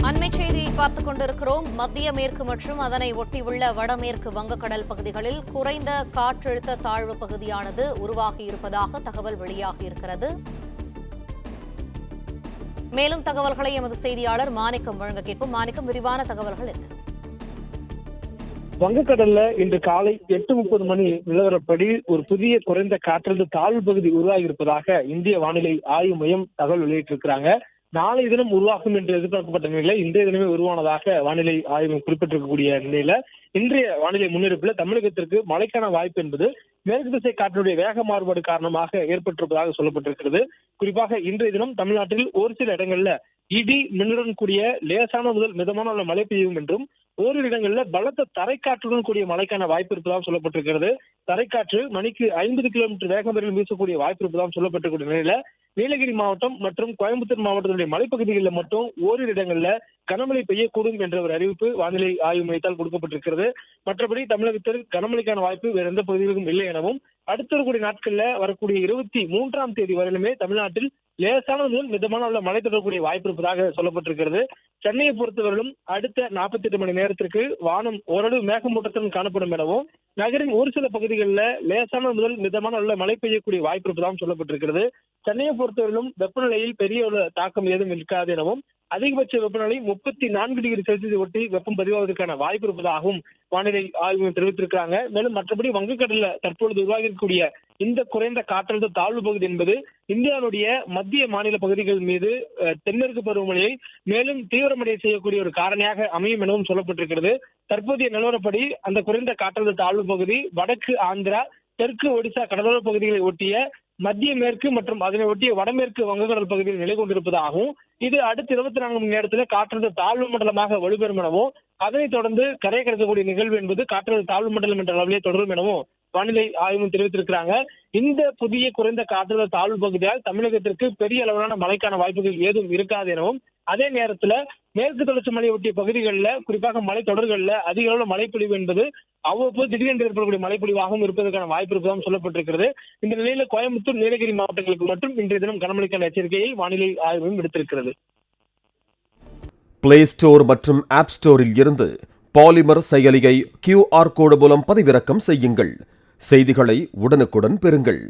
அண்மைச் செய்தியை பார்த்துக் கொண்டிருக்கிறோம். மத்திய மேற்கு மற்றும் அதனை ஒட்டியுள்ள வடமேற்கு வங்கக்கடல் பகுதிகளில் குறைந்த காற்றழுத்த தாழ்வு பகுதியானது உருவாகியிருப்பதாக தகவல் வெளியாகியிருக்கிறது. மேலும் தகவல்களை எமது செய்தியாளர் மாணிக்கம் வழங்க கேட்போம். மாணிக்கம், விரிவான தகவல்கள் என்ன? வங்கக்கடல்ல இன்று காலை 8:30 மணி நிலவரப்படி ஒரு புதிய குறைந்த காற்றழுத்த தாழ்வு பகுதி உருவாகி இருப்பதாக இந்திய வானிலை ஆய்வு மையம் தகவல் வெளியிட்டிருக்கிறாங்க. நாளை தினம் உருவாகும் என்று எதிர்பார்க்கப்பட்ட நிலையில இன்றைய தினமே உருவானதாக வானிலை ஆய்வு குறிப்பிட்டிருக்கக்கூடிய நிலையில இன்றைய வானிலை முன்னெடுப்புல தமிழகத்திற்கு மழைக்கான வாய்ப்பு என்பது மேற்கு திசை காற்றினுடைய வேக மாறுபாடு காரணமாக ஏற்பட்டிருப்பதாக சொல்லப்பட்டிருக்கிறது. குறிப்பாக இன்றைய தினம் தமிழ்நாட்டில் ஒரு சில இடங்கள்ல இடி மின்னுடன் கூடிய லேசான முதல் மிதமான மழை பெய்யும் என்றும் ஓரிரு இடங்கள்ல பலத்த தரைக்காற்றுடன் கூடிய மழைக்கான வாய்ப்பு இருப்பதாக சொல்லப்பட்டிருக்கிறது. தரைக்காற்று மணிக்கு 50 கிலோமீட்டர் வேகம் வரையில் வீசக்கூடிய வாய்ப்பு இருப்பதாக சொல்லப்பட்டிருக்கூடிய நிலையில நீலகிரி மாவட்டம் மற்றும் கோயம்புத்தூர் மாவட்டத்தினுடைய மலைப்பகுதிகளில் மட்டும் ஓரிரு இடங்கள்ல கனமழை பெய்யக்கூடும் என்ற ஒரு அறிவிப்பு வானிலை ஆய்வு மையத்தால் கொடுக்கப்பட்டிருக்கிறது. மற்றபடி தமிழகத்தில் கனமழைக்கான வாய்ப்பு வேறு எந்த பகுதிகளுக்கும் இல்லை எனவும் அடுத்த வரக்கூடிய நாட்கள்ல வரக்கூடிய 23ஆம் தேதி வரையிலுமே தமிழ்நாட்டில் லேசான முதல் மிதமான மழை தொடரக்கூடிய வாய்ப்பு இருப்பதாக சொல்லப்பட்டிருக்கிறது. சென்னையை பொறுத்தவரையிலும் அடுத்த 48 மணி நேரத்திற்கு வானம் ஓரளவு மேகமூட்டத்துடன் காணப்படும் எனவும் நகரின் ஒரு சில பகுதிகளில் லேசான முதல் மிதமான மழை பெய்யக்கூடிய வாய்ப்பு இருப்பதாகவும் சொல்லப்பட்டிருக்கிறது. சென்னையை பொறுத்தவரையிலும் வெப்பநிலையில் பெரிய தாக்கம் ஏதும் இருக்காது எனவும் அதிகபட்ச வெப்பநிலை 34 டிகிரி செல்சியஸ் ஒட்டி வெப்பம் பதிவாவதற்கான வாய்ப்பு இருப்பதாகவும் வானிலை ஆய்வு தெரிவித்திருக்கிறாங்க. மேலும் மற்றபடி வங்கக்கடலில் தற்பொழுது உருவாகியிருக்கக்கூடிய இந்த குறைந்த காற்றழுத்த தாழ்வு பகுதி என்பது இந்தியாவுடைய மத்திய மாநில பகுதிகள் மீது தென்மேற்கு பருவமழையை மேலும் தீவிரமடைய செய்யக்கூடிய ஒரு காரணியாக அமையும் எனவும் சொல்லப்பட்டிருக்கிறது. தற்போதைய நிலவரப்படி அந்த குறைந்த காற்றழுத்த தாழ்வு பகுதி வடக்கு ஆந்திரா, தெற்கு ஒடிசா கடலோர பகுதிகளை ஒட்டிய மத்திய மேற்கு மற்றும் அதனை ஒட்டிய வடமேற்கு வங்கக்கடல் பகுதியில் நிலை கொண்டிருப்பதாகவும் இது அடுத்த 24 மணி நேரத்தில் காற்றழுத்த தாழ்வு மண்டலமாக வலுப்பெறும் எனவும் அதனைத் தொடர்ந்து கரை கடக்கக்கூடிய நிகழ்வு என்பது காற்றழுத்த தாழ்வு மண்டலம் என்ற அளவிலே தொடரும் எனவும் வானிலை ஆய்வு தெரிவித்திருக்கிறாங்க. இந்த புதிய குறைந்த காற்றழுத்த தாழ்வு பகுதியால் தமிழகத்திற்கு பெரிய அளவிலான மழைக்கான வாய்ப்புகள் ஏதும் இருக்காது எனவும் அதே நேரத்துல மேற்கு தொடர்ச்சி மலை ஒட்டிய பகுதிகளில் குறிப்பாக மலைத்தொடர்களில் அதிக அளவில் மழைப்பொழிவு என்பது அவ்வப்போது திடீரென்று ஏற்படக்கூடிய மழைப்பொழிவாகவும் இருப்பதற்கான வாய்ப்பு இருப்பதாகவும் சொல்லப்பட்டிருக்கிறது. இந்த நிலையில கோயம்புத்தூர், நீலகிரி மாவட்டங்களுக்கு மட்டும் இன்றைய தினம் கனமழைக்கான எச்சரிக்கையை வானிலை ஆய்வு விடுத்திருக்கிறது. பிளே ஸ்டோர் மற்றும் ஆப் ஸ்டோரில் இருந்து பாலிமர் செயலியை QR கோடு மூலம் பதிவிறக்கம் செய்யுங்கள். செய்திகளை உடனுக்குடன் பெறுங்கள்.